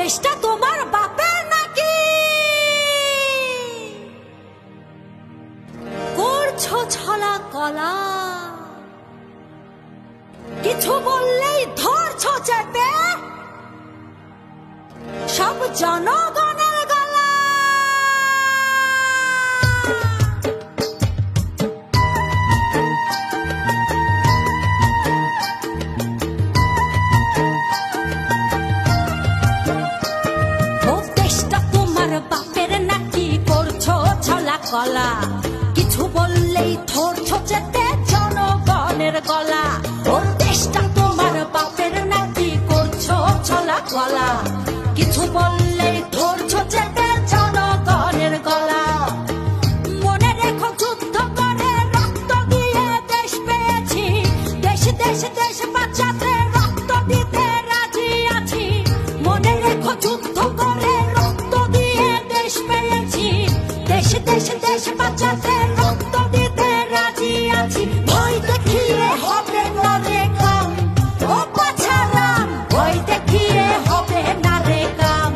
দেশটা তোমার বাপের নাকি? করছো ছলা কলা, কিছু বললেই ধরছো চেপে সব জনগণের গলা। কলা কিছু বললেই ধরছো চেপে জনগণের গলা। ওর দেশটা তোমার বাপের নাকি? করছো ছলা গলা, কিছু বললেই ধরছো চেপে জনগণের গলা। মনে রেখো যুদ্ধ করে রক্ত দিয়ে দেশ পেয়েছি, দেশ দেশ দেশ বাঁচাতে রক্ত দিতে রাজি আছি। মনে রেখো যুদ্ধ করে রক্ত দিয়ে দেশ পেয়েছি, দেশ দেশ দেশ বাঁচাতে রক্ত দিতে রাজি আছি। ভয় দেখিয়ে হবে না রে কাম, ও বাছারাম ভয় দেখিয়ে হবে না রে কাম,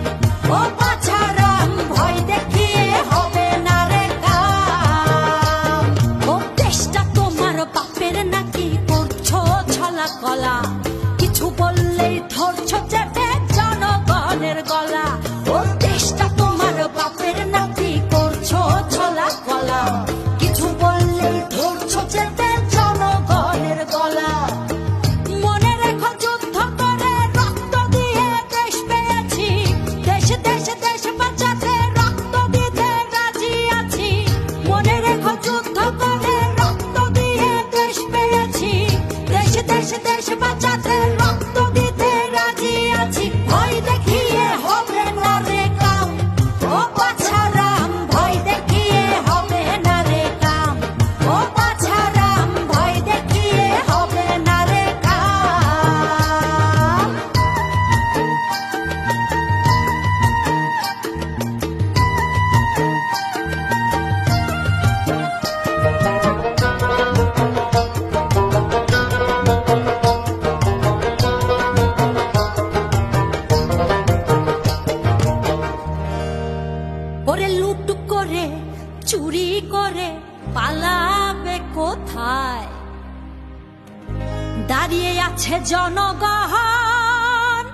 ও বাছারাম ভয় দেখিয়ে হবে না রে কাম। ও দেশটা তোমার বাপের নাকি? করছো ছলা কলা, কিছু বললেই ধরছো চেপে জনগণের গলা। ও দেশটা তোমার বাপের নাকি? করছো ছলা কলা, কিছু বললেই ধরছো চেপে জনগণের গলা। মনে রেখো যুদ্ধ করে রক্ত দিয়ে দেশ পেয়েছি, দেশ দেশ দেশ বাঁচাতে রক্ত দিতে রাজি আছি। মনে রেখো যুদ্ধ করে রক্ত দিয়ে দেশ পেয়েছি, দেশ দেশ দেশ বাঁচাতে রক্ত দিতে রাজি আছি। ভয় দেখিয়ে হবে না রে কাম, ও বাছারাম ভয় দেখিয়ে হবে না রে কাম, ও বাছারাম ভয় দেখিয়ে হবে না রে কাম। ওরে লুট করে চুরি করে পালাবে কোথায়? দাঁড়িয়ে আছে জনগণ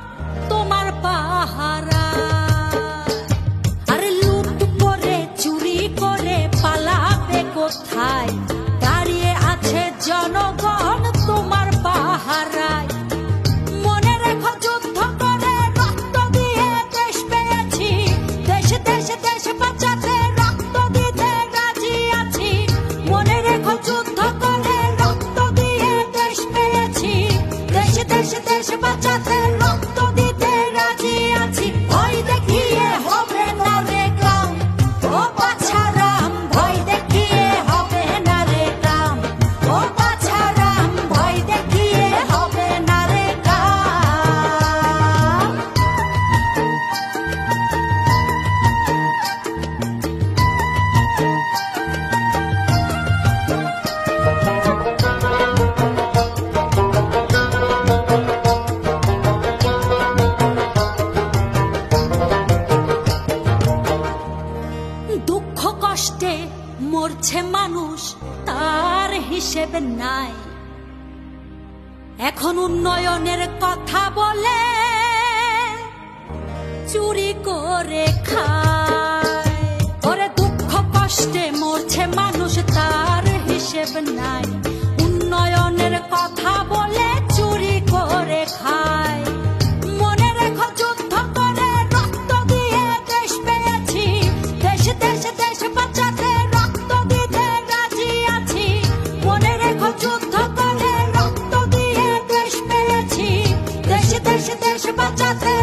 তোমার পাহারা। আরে লুট করে চুরি করে পালাবে কোথায়? দাঁড়িয়ে আছে জনগণ তোমার পাহারায়। মনে রেখো যুদ্ধ করে রক্ত দিয়ে দেশ পেয়েছি, দেশ দেশ দেশ বাঁচাতে রক্ত দিতে রাজি আছি। মনে রেখো যুদ্ধ করে রক্ত দিয়ে দেশ পেয়েছি, দেশ দেশ দেশ বাঁচাতে রক্ত দিতে রাজি আছি। ভয় দেখিয়ে হবে না রে কাম, ও বাছারাম ভয় দেখিয়ে হবে না রে কাম, ও বাছারাম ভয় দেখিয়ে হবে না রে কাম। দুঃখ কষ্টে মরছে মানুষ, তার হিসেব নাই। এখন উন্নয়নের কথা বলে চুরি করে খায়। ওরে দুঃখ কষ্টে মরছে মানুষ, তার হিসেব নাই। উন্নয়নের কথা বলে চুরি করে খায়। মনে রেখো যুদ্ধ করে রক্ত দিয়ে দেশ পেয়েছি, দেশ দেশ দেশ বাঁচাতে রক্ত দিতে রাজি আছি। মনে রেখো যুদ্ধ করে রক্ত দিয়ে দেশ পেয়েছি, দেশ দেশ দেশ বাঁচাতে